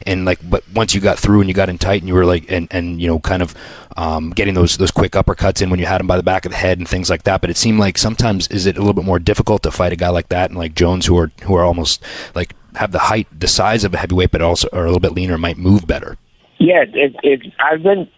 and like, but once you got through and you got in tight and you were like, and you know, kind of getting those quick uppercuts in when you had him by the back of the head and things like that. But it seemed like sometimes is it a little bit more difficult to fight a guy like that and like Jones, who are almost like have the height, the size of a heavyweight, but also are a little bit leaner, might move better. Yeah, I've been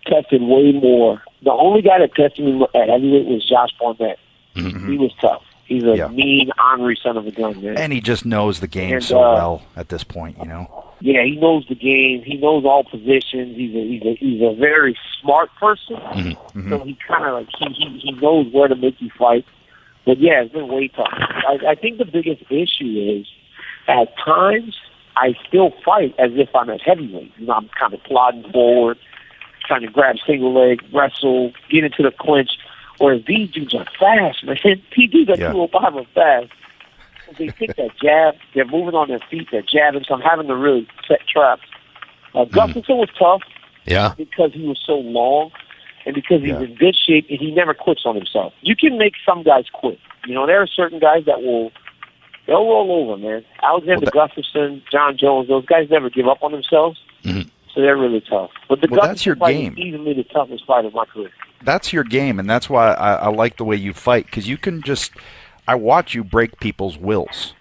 tested way more. The only guy that tested me at heavyweight was Josh Barnett. Mm-hmm. He was tough. He's a mean, ornery son of a gun, man. And he just knows the game so well at this point, you know. Yeah, he knows the game. He knows all positions. He's a very smart person. Mm-hmm. So he kind of like he knows where to make you fight. But yeah, it's been way tough. I think the biggest issue is at times I still fight as if I'm at heavyweight. You know, I'm kind of plodding forward, trying to grab single leg, wrestle, get into the clinch. Whereas these dudes are fast, man. These dudes at 205 are fast. They take that jab. They're moving on their feet. They're jabbing. So I'm having to really set traps. Gustafsson was tough because he was so long and because he's in good shape and he never quits on himself. You can make some guys quit. You know, there are certain guys that they'll roll over, man. Alexander Gustafsson, Jon Jones, those guys never give up on themselves. Mm-hmm. So they're really tough. But the that's your fight game. is easily the toughest fight of my career. That's your game, and that's why I like the way you fight, because you can I watch you break people's wills,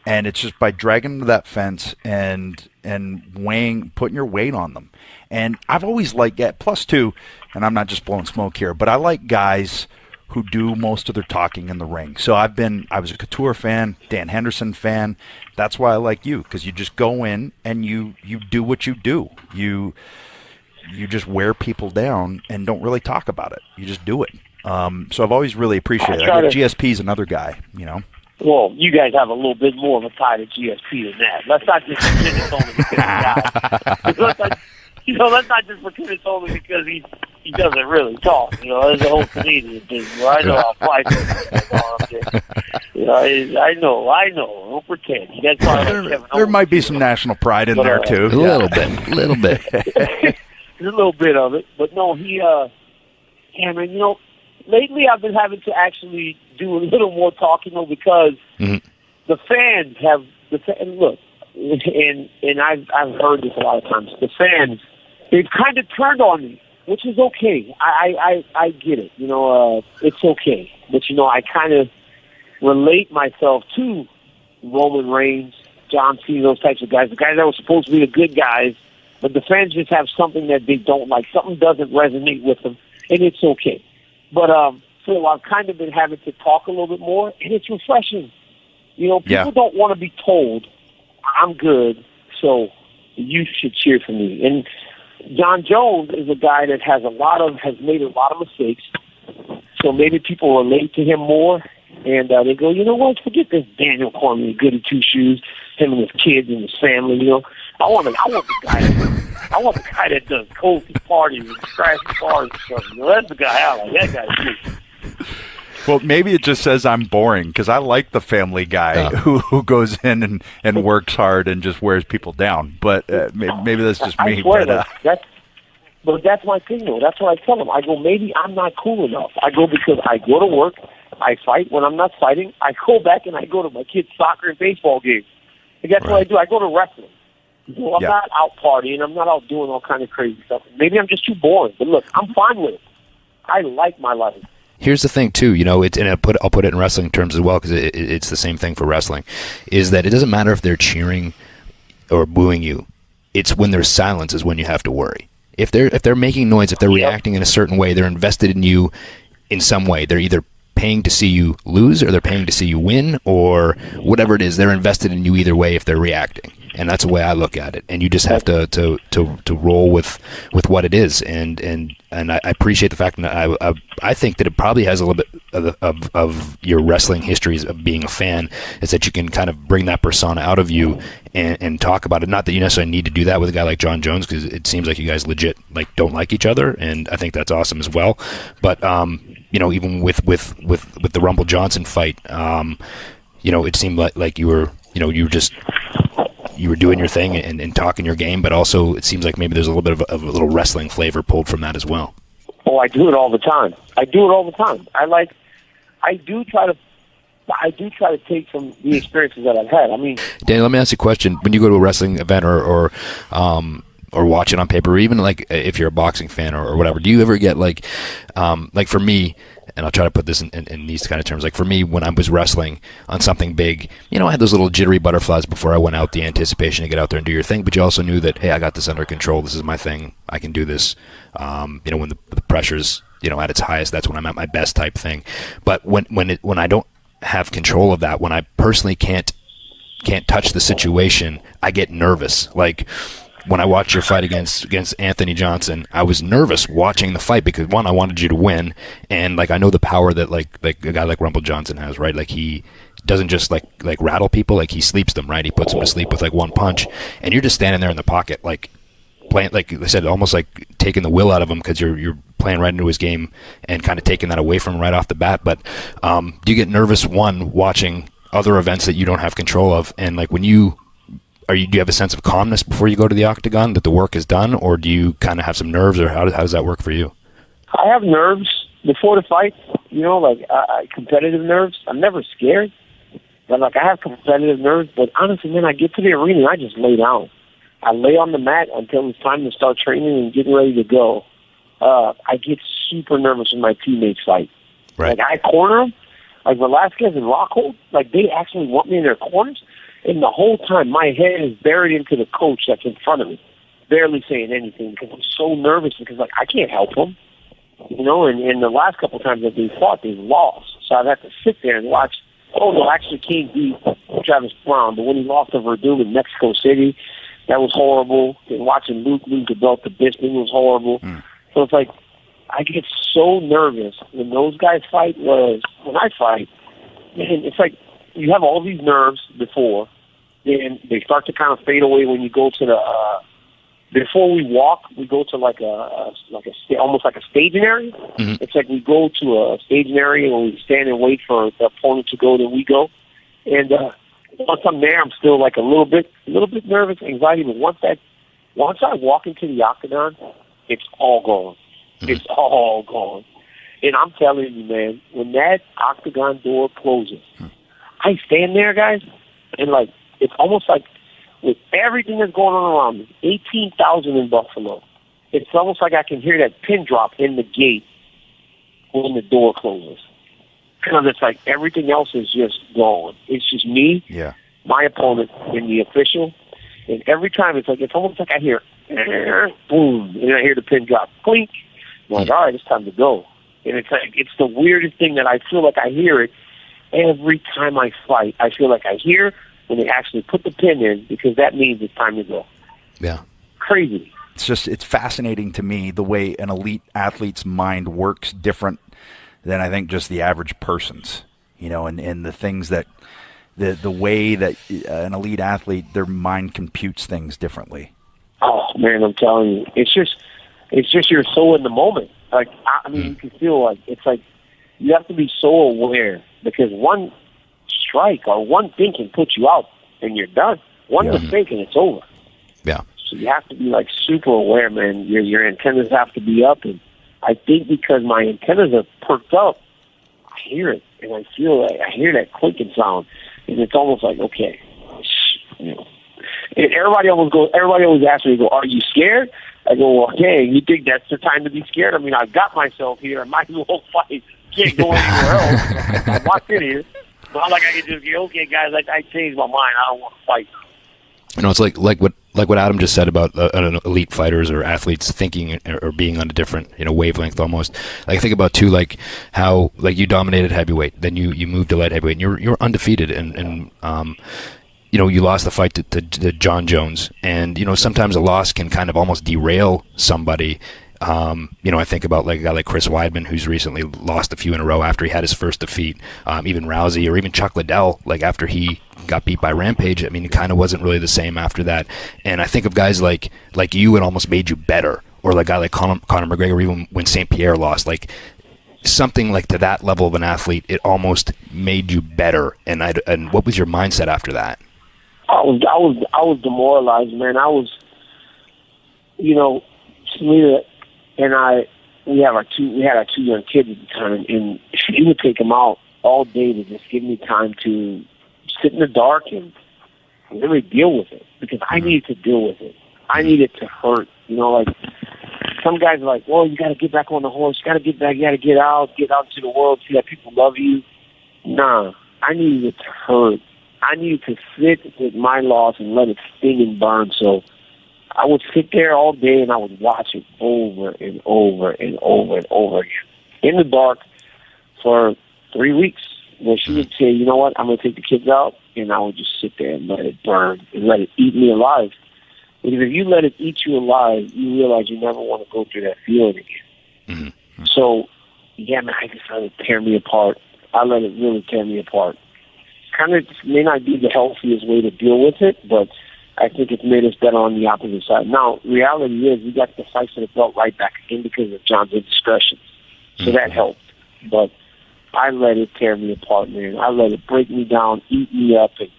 and it's just by dragging them to that fence and putting your weight on them. And I've always liked that. Plus, too, and I'm not just blowing smoke here, but I like guys who do most of their talking in the ring. So I was a Couture fan, Dan Henderson fan. That's why I like you, because you just go in and you do what you do. You just wear people down and don't really talk about it. You just do it. So I've always really appreciated it. GSP's another guy, you know. Well, you guys have a little bit more of a tie to GSP than that. Let's not just pretend it's only because let's not just pretend it's only because he doesn't really talk. You know, there's a whole Canadian thing. You know, I know how fight. You know, I know. Don't pretend. You guys probably there might be some national pride in there too. A little bit. There's a little bit of it, but no, Cameron, you know, lately I've been having to actually do a little more talking, though, because the fans look, and I've heard this a lot of times. The fans, they've kind of turned on me, which is okay. I get it, you know, it's okay, but you know, I kind of relate myself to Roman Reigns, John Cena, those types of guys, the guys that were supposed to be the good guys. But the fans just have something that they don't like. Something doesn't resonate with them, and it's okay. But so I've kind of been having to talk a little bit more, and it's refreshing. You know, people don't want to be told, I'm good, so you should cheer for me. And Jon Jones is a guy that has made a lot of mistakes, so maybe people relate to him more, and they go, you know what, forget this Daniel Cormier, goody two-shoes, him and his kids and his family, you know. I want the guy that does cozy parties and crashy bars and stuff. You know, that's the guy I like. That guy's good. Well, maybe it just says I'm boring, because I like the family guy who goes in and works hard and just wears people down. But maybe that's just me. I swear that's my thing, though. That's what I tell them. I go, maybe I'm not cool enough. I go because I go to work, I fight. When I'm not fighting, I go back and I go to my kids' soccer and baseball games. And that's what I do. I go to wrestling. So I'm not out partying. I'm not out doing all kind of crazy stuff. Maybe I'm just too boring. But look, I'm fine with it. I like my life. Here's the thing, too. You know, and I'll put it in wrestling terms as well, because it's the same thing for wrestling. Is that it doesn't matter if they're cheering or booing you. It's when there's silence is when you have to worry. If they're making noise, if they're reacting in a certain way, they're invested in you in some way. They're either paying to see you lose or they're paying to see you win, or whatever it is. They're invested in you either way if they're reacting. And that's the way I look at it. And you just have to roll with what it is. And I appreciate the fact that I think that it probably has a little bit of your wrestling histories of being a fan, is that you can kind of bring that persona out of you and talk about it. Not that you necessarily need to do that with a guy like Jon Jones, because it seems like you guys legit don't like each other, and I think that's awesome as well. But you know, even with the Rumble Johnson fight, you know, it seemed like you were doing your thing and talking your game, but also it seems like maybe there's a little bit of a little wrestling flavor pulled from that as well. Oh, I do it all the time. I do try to But I do try to take from the experiences that I've had. I mean, Danny, let me ask you a question. When you go to a wrestling event or watch it on paper, or even like if you're a boxing fan or whatever, do you ever get like for me, and I'll try to put this in these kind of terms, like for me, when I was wrestling on something big, I had those little jittery butterflies before I went out, the anticipation to get out there and do your thing, but you also knew that, hey, I got this under control. This is my thing. I can do this. When the pressure's, at its highest, that's when I'm at my best type thing. But when I don't have control of that, when I personally can't touch the situation, I get nervous. Like, when I watched your fight against Anthony Johnson, I was nervous watching the fight because, one, I wanted you to win, and like I know the power that like a guy like Rumble Johnson has, right? Like he doesn't just like rattle people, like he sleeps them, right? He puts them to sleep with like one punch, and you're just standing there in the pocket, like playing, like I said, almost like taking the will out of him because you're playing right into his game and kind of taking that away from him right off the bat. But do you get nervous, one, watching other events that you don't have control of, and like when do you have a sense of calmness before you go to the octagon that the work is done, or do you kind of have some nerves, or how does that work for you? I have nerves before the fight, competitive nerves. I'm never scared, but like I have competitive nerves. But honestly, man, I get to the arena and I just lay down. I lay on the mat until it's time to start training and getting ready to go. I get super nervous when my teammates fight. Right. Like I corner them, like Velasquez and Rockhold, like they actually want me in their corners. And the whole time, my head is buried into the coach that's in front of me, barely saying anything because I'm so nervous because, like, I can't help them, And the last couple of times that they fought, they've lost. So I'd have to sit there and watch. Oh, no, actually King beat Travis Brown, but when he lost to Verdum in Mexico City, that was horrible. And watching Luke lose the belt to Bisping was horrible. So it's like I get so nervous when those guys fight, whereas when I fight, man, it's like you have all these nerves before. Then they start to kind of fade away when you go to the. Before we walk, we go to almost like a staging area. Mm-hmm. It's like we go to a staging area and we stand and wait for the opponent to go, then we go. And once I'm there, I'm still like a little bit nervous, anxiety. But once I walk into the octagon, it's all gone. Mm-hmm. It's all gone. And I'm telling you, man, when that octagon door closes, I stand there, guys, and like. It's almost like with everything that's going on around me, 18,000 in Buffalo, it's almost like I can hear that pin drop in the gate when the door closes. Because it's like everything else is just gone. It's just me, my opponent, and the official. And every time it's almost like I hear boom, and I hear the pin drop, clink. I'm like, all right, it's time to go. And it's like it's the weirdest thing that I feel like I hear it every time I fight. I feel like I hear when they actually put the pin in, because that means it's time to go. Yeah. Crazy. It's fascinating to me the way an elite athlete's mind works different than I think just the average person's, and the things that, the way that an elite athlete, their mind computes things differently. Oh, man, I'm telling you. It's just you're so in the moment. Like, I mean, you can feel like, it's like you have to be so aware because one strike or one thing can put you out and you're done. One mistake and it's over. Yeah. So you have to be like super aware, man. Your antennas have to be up, and I think because my antennas are perked up, I hear it and I hear that clicking sound, and it's almost like okay, And everybody always asks me, "Are you scared?" I go, "Well, okay, you think that's the time to be scared? I mean, I've got myself here. I might as well fight. Can't go anywhere else. I'm locked in here." Not like I can just go, okay, guys, I changed my mind. I don't want to fight. It's like what Adam just said about elite fighters or athletes thinking or being on a different wavelength almost. Like I think about too, like how like you dominated heavyweight, then you moved to light heavyweight, and you're undefeated, and you lost the fight to Jon Jones, and sometimes a loss can kind of almost derail somebody. I think about like a guy like Chris Weidman, who's recently lost a few in a row after he had his first defeat. Even Rousey or even Chuck Liddell, like after he got beat by Rampage, I mean, it kind of wasn't really the same after that. And I think of guys like you, it almost made you better. Or like a guy like Conor McGregor, even when St. Pierre lost, like something like to that level of an athlete, it almost made you better. And what was your mindset after that? I was demoralized, man. I was, Selena and we had our two young kids at the time, and he would take them out all day to just give me time to sit in the dark and really deal with it, because I needed to deal with it. I needed to hurt. You know, like some guys are like, well, you got to get back on the horse. You got to get back. You got to get out into the world, see that people love you. Nah, I needed it to hurt. I needed to sit with my loss and let it sting and burn. So I would sit there all day and I would watch it over and over and over and over again in the dark for 3 weeks, where she would say, you know what, I'm going to take the kids out, and I would just sit there and let it burn and let it eat me alive. Because if you let it eat you alive, you realize you never want to go through that feeling again. Mm-hmm. So, yeah, man, I just let it tear me apart. I let it really tear me apart. Kind of may not be the healthiest way to deal with it, but I think it's made us better on the opposite side. Now, reality is we got the fight for the belt right back again because of Jon's indiscretion. So that helped. But I let it tear me apart, man. I let it break me down, eat me up, and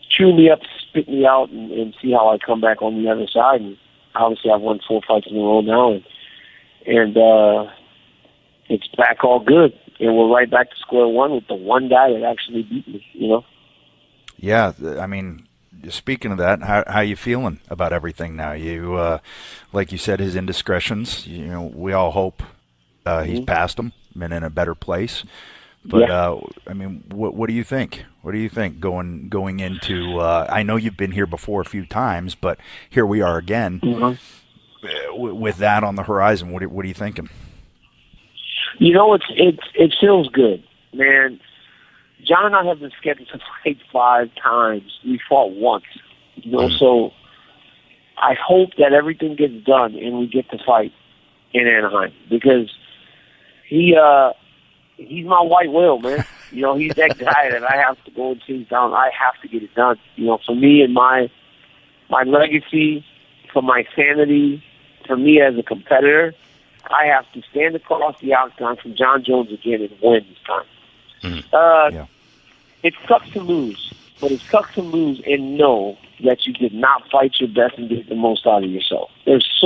chew me up, spit me out, and see how I come back on the other side. And obviously, I've won 4 fights in a row now, and it's back all good. And we're right back to square one with the one guy that actually beat me, you know? Yeah, I mean, speaking of that, how you feeling about everything now? You, like you said, his indiscretions, you know, we all hope he's past them and in a better place. But, I mean, what do you think? What do you think going into, I know you've been here before a few times, but here we are again with that on the horizon. What are you thinking? You know, it feels good, man. Jon and I have been scheduled to fight 5 times. We fought once, you know. So I hope that everything gets done and we get to fight in Anaheim, because he's my white whale, man. You know, he's that guy that I have to go and chase down. I have to get it done. You know, for me and my legacy, for my sanity, for me as a competitor, I have to stand across the octagon from Jon Jones again and win this time. It sucks to lose, but it sucks to lose and know that you did not fight your best and get the most out of yourself. There's